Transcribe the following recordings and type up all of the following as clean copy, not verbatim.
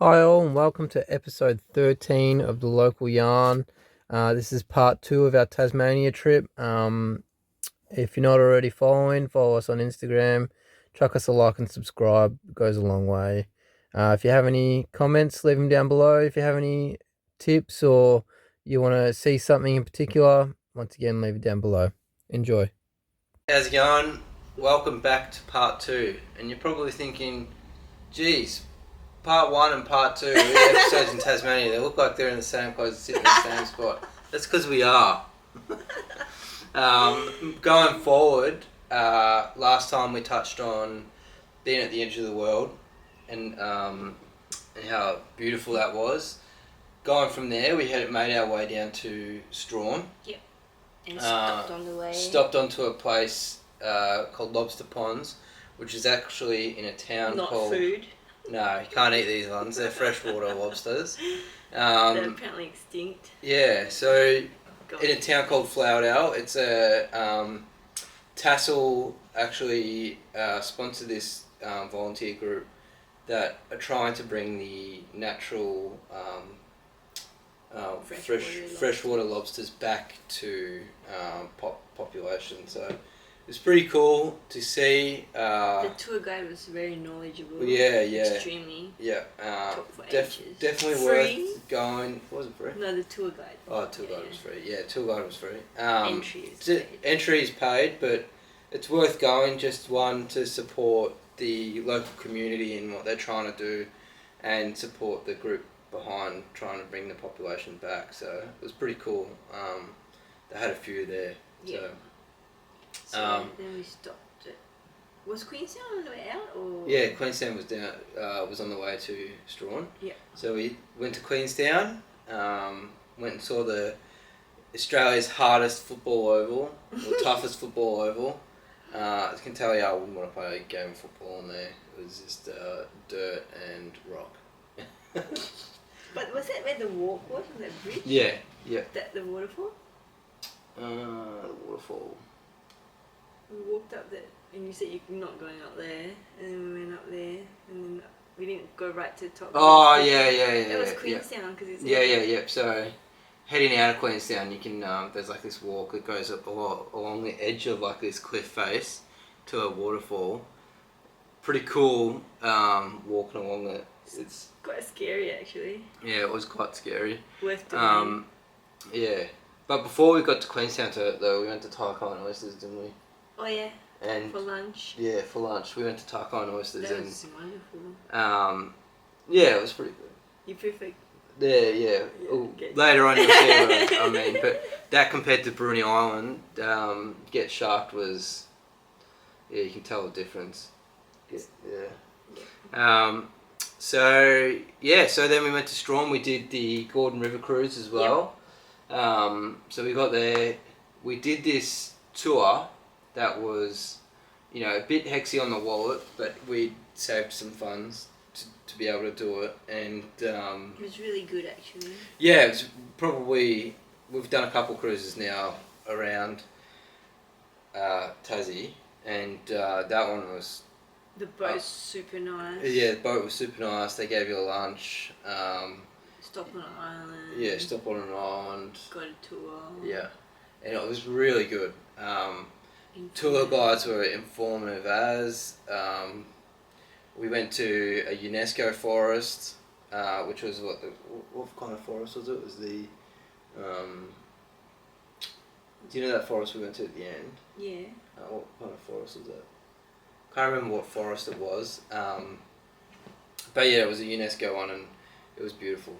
Hi all and welcome to episode 13 of the Local Yarn. This is part 2 of our Tasmania trip. If you're not already following, follow us on Instagram, chuck us a like and subscribe, it goes a long way. If you have any comments, leave them down below. If you have any tips or you want to see something in particular, once again, leave it down below. Enjoy. How's it going? Welcome back to part 2. And you're probably thinking, geez, part 1 and part 2 episodes in Tasmania, they look like they're in the same place, sitting in the same spot. That's because we are. Going forward, last time we touched on being at the edge of the world and how beautiful that was. Going from there, we had made our way down to Strawn. Yep. And stopped on the way. Stopped onto a place called Lobster Ponds, which is actually in a town called... Not food. No, you can't eat these ones. They're freshwater lobsters. They're apparently extinct. Yeah, so in a town called Flowerdale, it's a Tassel actually sponsored this volunteer group that are trying to bring the natural freshwater lobsters back to population. So it's pretty cool to see. The tour guide was very knowledgeable. Yeah. Extremely. Yeah. Talked for ages. Definitely free? Worth going. Was it free? No, the tour guide. Oh, tour guide was free. Yeah, tour guide was free. Entry Entry is paid. is paid, but it's worth going. Just one to support the local community and what they're trying to do, and support the group behind trying to bring the population back. So it was pretty cool. They had a few there. Yeah. So then we stopped at... Was Queenstown on the way out or...? Yeah, Queenstown was on the way to Strawn. Yeah. So we went to Queenstown, went and saw the Australia's hardest football oval, or toughest football oval. I can tell you I wouldn't want to play a game of football in there. It was just dirt and rock. But was that where the walk was? Was that bridge? Yeah. The waterfall? The waterfall. We walked up that, and you said you're not going up there, and then we went up there, and then we didn't go right to the top. Oh, yeah. That was Queenstown, because it's... Yeah. So, heading out of Queenstown, you can, there's like this walk that goes up along the edge of like this cliff face to a waterfall. Pretty cool, walking along it. It's quite scary, actually. Yeah, it was quite scary. Worth doing. Yeah. But before we got to Queenstown though, we went to Tarkine Oysters, didn't we? Oh yeah. And for lunch. Yeah, for lunch. We went to Tarkine Oysters. That was wonderful. Yeah, it was pretty good. You prefer... Yeah. Later on you'll see what I mean. But that compared to Bruny Island, Get Sharked was... Yeah, you can tell the difference. So then we went to Strawn. We did the Gordon River Cruise as well. Yep. So we got there. We did this tour that was, a bit hexy on the wallet, but we saved some funds to be able to do it. And it was really good, actually. Yeah, it's probably... We've done a couple cruises now around Tassie, and that one was... The boat's super nice. Yeah, the boat was super nice. They gave you a lunch. Stop on an island. Yeah, stop on an island. Got a tour. Yeah, and it was really good. Tour guides were informative as. We went to a UNESCO forest, which was what kind of forest was it? It was the... do you know that forest we went to at the end? Yeah. What kind of forest was that? Can't remember what forest it was, but yeah, it was a UNESCO one and it was beautiful.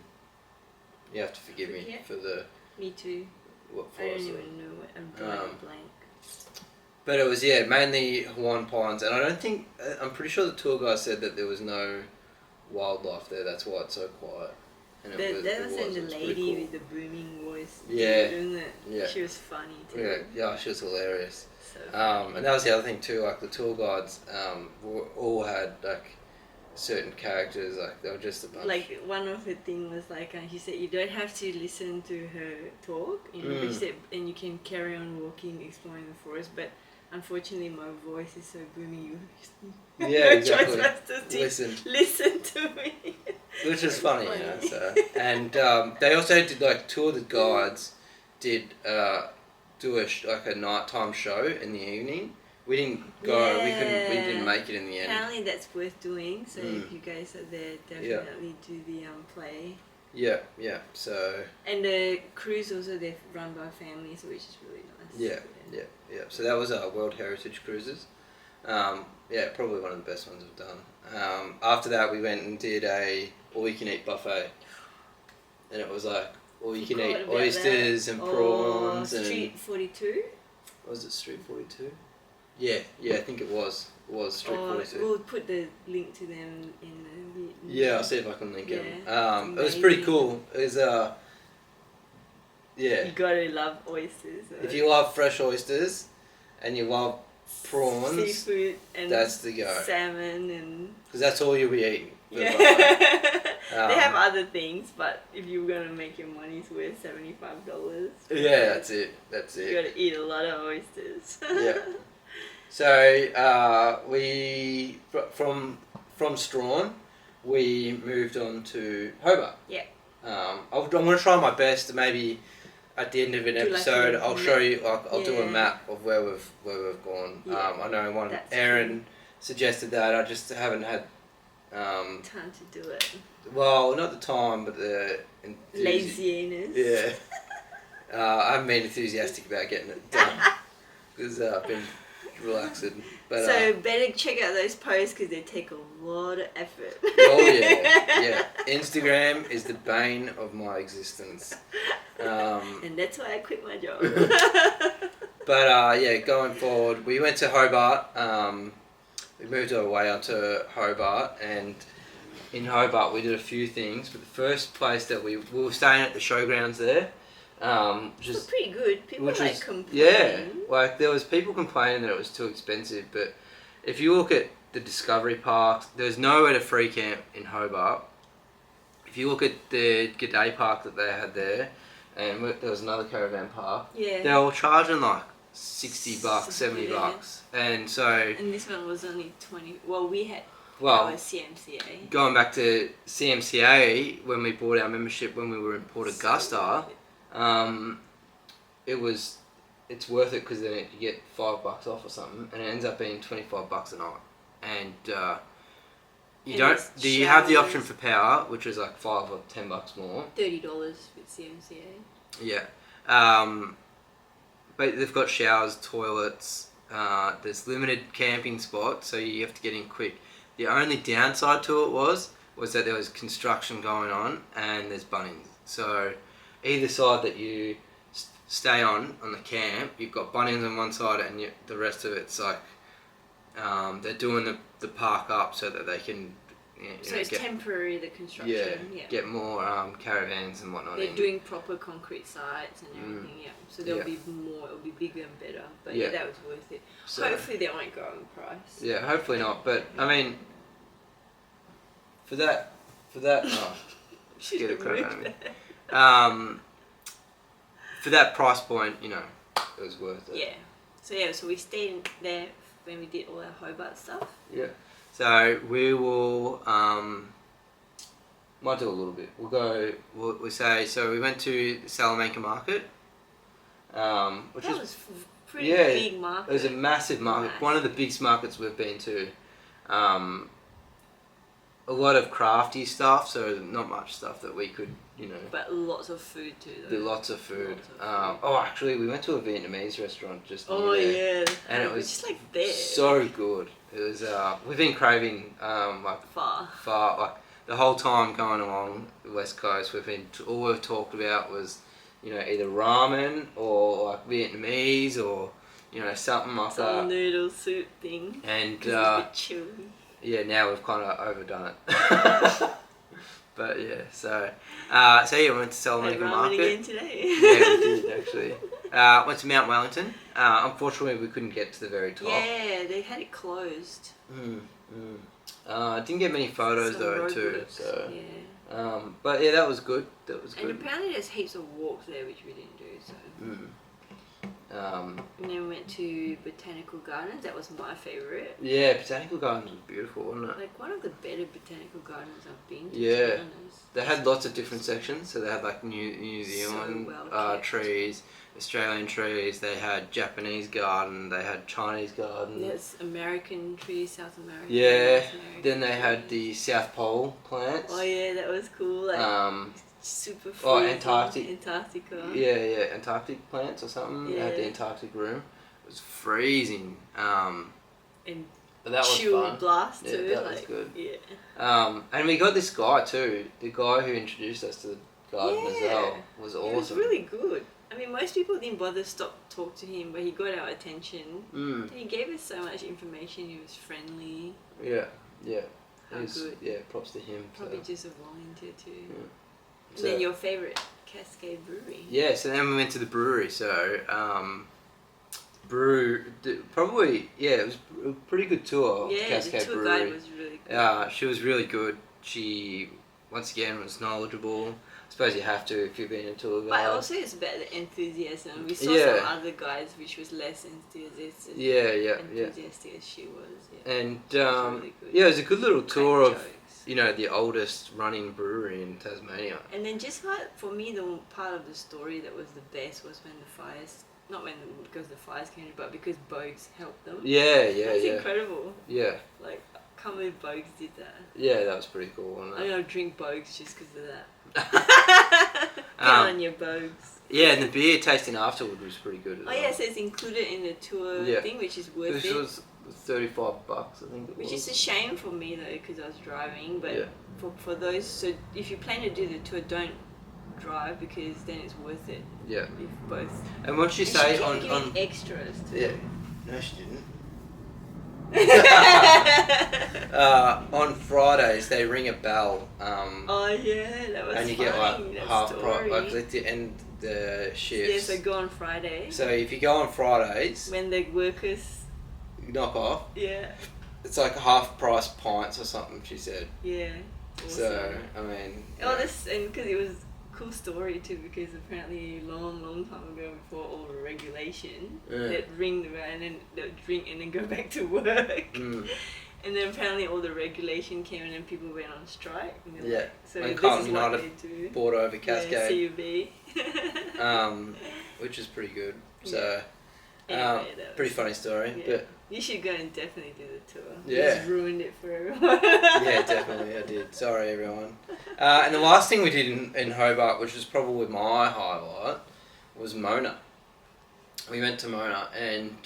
You have to forgive me for the... Me too. What forest? I don't even know what I'm drawing blank. But it was, mainly Hawaiian pines, and I'm pretty sure the tour guide said that there was no wildlife there, that's why it's so quiet. And that was the lady with the booming voice. Yeah. Doing it. Yeah. She was funny too. Yeah, she was hilarious. So funny. And that was the other thing too, like the tour guides all had like certain characters, like they were just a bunch. Like one of the thing was like, she said you don't have to listen to her talk, but she said, and you can carry on walking, exploring the forest, but unfortunately my voice is so booming, you Yeah, exactly. choice but to listen to me. which is funny, you know. So, and they also did like two of the guides did do like a nighttime show in the evening. We didn't go. We couldn't. We didn't make it in the end. Apparently, that's worth doing. So if you guys are there, definitely do the play. Yeah, yeah. So. And the cruise also they're run by families, which is really nice. Yeah. So that was our World Heritage Cruises. Yeah, probably one of the best ones we've done. After that, we went and did a all-you-can-eat buffet, and it was like all-you-can-eat oysters and prawns and Street 42. Was it Street 42? Yeah, I think it was. It was Street 42. We'll put the link to them in the... Yeah, I'll see if I can link them. It was pretty cool. It was, yeah. You gotta love oysters. If you love fresh oysters and you love prawns, seafood, and that's the go. Salmon and... Because that's all you'll be eating. Yeah. They have other things, but if you're gonna make your money's worth $75... Yeah, that's it. You gotta eat a lot of oysters. Yeah. So we from Strawn, we moved on to Hobart. Yeah. I'm gonna try my best to maybe at the end of an episode I'll show you. I'll do a map of where we've gone. Yeah. I know Aaron suggested that. I just haven't had time to do it. Well, not the time, but the laziness. Yeah. I haven't been enthusiastic about getting it done because I've been relaxing. But, so better check out those posts because they take a lot of effort. Oh yeah. Instagram is the bane of my existence. And that's why I quit my job. But yeah, going forward, we went to Hobart. We moved our way onto Hobart, and in Hobart we did a few things. But the first place that we were staying at the showgrounds there. Which is pretty good. People complain. Yeah, like there was people complaining that it was too expensive, but if you look at the Discovery Parks, there's nowhere to free camp in Hobart. If you look at the G'day Park that they had there, and there was another caravan park, they're all charging like $60, $70, and so. And this one was only 20. Well, we had. Our CMCA. Going back to CMCA, when we bought our membership when we were in Port Augusta. It's worth it because then you get $5 off or something, and it ends up being $25 a night. And you have the option for power, which is like $5 or $10 more. $30 with CMCA. Yeah, but they've got showers, toilets. There's limited camping spots, so you have to get in quick. The only downside to it was that there was construction going on, and there's Bunnings. So either side that you stay on the camp, you've got Bunnings on one side, and the rest of it's like they're doing the park up so that they can. So it's temporary, the construction. Yeah. Get more caravans and whatnot. They're doing proper concrete sites and everything. Yeah. So there'll be more. It'll be bigger and better. But yeah, that was worth it. So, hopefully they won't go on price. Yeah, hopefully not. But I mean, for that. Oh, get a credit out of me. For that price point, it was worth it. Yeah. So we stayed there when we did all our Hobart stuff. Yeah. So we will might do a little bit. We'll say so. We went to the Salamanca market, which was pretty big market. It was a massive market. One of the biggest markets we've been to. A lot of crafty stuff, so not much stuff that we could, But lots of food too, though. Lots of food. Actually, we went to a Vietnamese restaurant just near there. Yeah. And it was just like there. So good. It was, we've been craving, far, like, the whole time going along the West Coast, all we've talked about was, either ramen or, like, Vietnamese or, something like that. Some noodle soup thing. And, it's a bit chilly. Yeah, now we've kind of overdone it. But yeah, so we went to Salamanca Market. Again today. Yeah, we did actually. Went to Mount Wellington. Unfortunately, we couldn't get to the very top. Yeah, they had it closed. Didn't get many photos though too. So. Yeah. But yeah, that was good. And apparently there's heaps of walks there which we didn't do. So. And then we went to Botanical Gardens. That was my favourite. Yeah, Botanical Gardens was beautiful, wasn't it? Like one of the better botanical gardens I've been to. Yeah. To be honest. They had lots of different sections. So they had like New Zealand well trees, Australian trees. They had Japanese garden. They had Chinese garden. Yes, American trees, South American. Yeah. North American Then they trees. had the South Pole plants. Oh yeah, that was cool. Like super freezing. Oh, Antarctica. Antarctica. Antarctic plants or something. Yeah. They had the Antarctic room. It was freezing. And But that was chill fun. blast Yeah, too. that like, was good. Yeah. And we got this guy too. The guy who introduced us to the garden as well was awesome. He was really good. I mean, most people didn't bother talk to him, but he got our attention. Mm. He gave us so much information. He was friendly. Yeah. How good. Yeah, props to him. Probably just a volunteer too. Yeah. And then your favourite, Cascade Brewery. Yeah, so then we went to the brewery. So, probably, it was a pretty good tour. Yeah, Cascade the tour Brewery. guide was really good. She was really good. She, once again, was knowledgeable. I suppose you have to if you've been a tour guide. But also it's about the enthusiasm. We saw Yeah. some other guys which was less enthusiastic. Yeah. Enthusiastic as she was. Yeah. And It was really good. it was a good little tour Great of jokes. the oldest running brewery in Tasmania. And then just like for me, the part of the story that was the best was when the fires. Not because the fires came, but because Bogues helped them. Yeah. That's incredible. Yeah. Like, I can't believe Bogues did that. Yeah, that was pretty cool, wasn't I'm it? gonna drink Bogues just because of that. Get on your Bogues. Yeah, and the beer tasting afterward was pretty good as well. Oh yeah, so it's included in the tour thing, which is worth This it. was $35, I think it was. Which is a shame for me though, because I was driving. But Yeah. for those, so if you plan to do the tour, don't drive because then it's worth it. Yeah. If both. And what she And say she on kept giving extras too. Yeah. No, she didn't. On Fridays they ring a bell. Oh yeah, that was and you funny, get like that half story. price, like at the end the shifts. Yeah, so go on Friday. So if you go on Fridays, When the workers. knock off. Yeah. It's like half price pints or something. She said. Yeah. Awesome. So I mean. Oh, this and because it was a cool story too. Because apparently, long time ago, before all the regulation, they'd ring the bell and then they'd drink and then go back to work. Mm. And then apparently all the regulation came and then people went on strike. And they're Yeah. like, so When this Carlton is what United they do. bought over Cascade. Yeah, CUB. Which is pretty good. So. Anyway, that Pretty was- funny story, yeah. but You should go and definitely do the tour. Yeah. You just ruined it for everyone. yeah, definitely I did. Sorry, everyone. And the last thing we did in Hobart, which was probably my highlight, was Mona. We went to Mona, and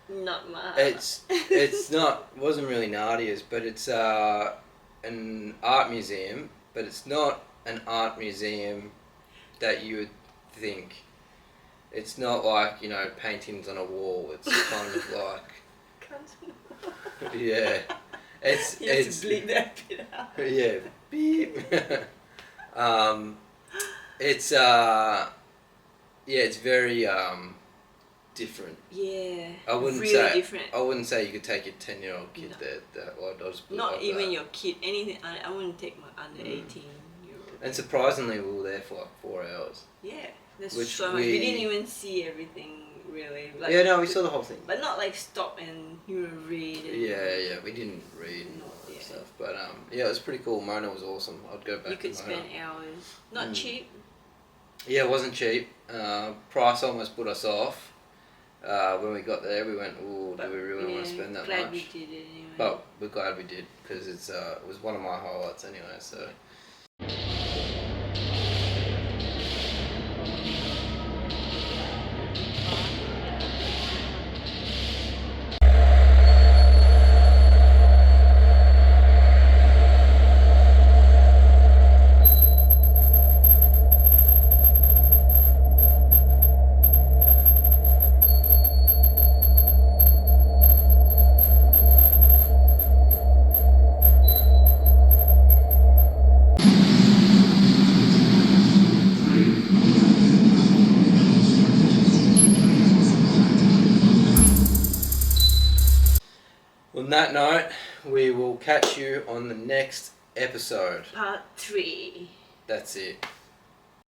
Not much. it's wasn't really Nadia's, but it's an art museum, but it's not an art museum that you would think. It's not like, paintings on a wall. It's kind of like, yeah. It's You have to bleep that bit out. yeah. Beep. It's very different. Yeah. I wouldn't really say different. I wouldn't say you could take your 10-year-old kid No. there. I'd just put it Not like even that. your kid. Anything. I wouldn't take my under 18-year-old. And surprisingly, we were there for like 4 hours. Yeah. There's Which so much. We didn't even see everything really. Like, Yeah, no, we saw the whole thing. But not like stop and read. And Yeah, we didn't read and all that stuff. But it was pretty cool. Mona was awesome. I'd go back You could to Mona. spend hours. Not cheap. Yeah, it wasn't cheap. Price almost put us off. When we got there, we went, "Ooh, do we really want to spend that glad much?" we did it anyway. But we're glad we did because it was one of my highlights anyway. So. On that note, we will catch you on the next episode. Part 3. That's it.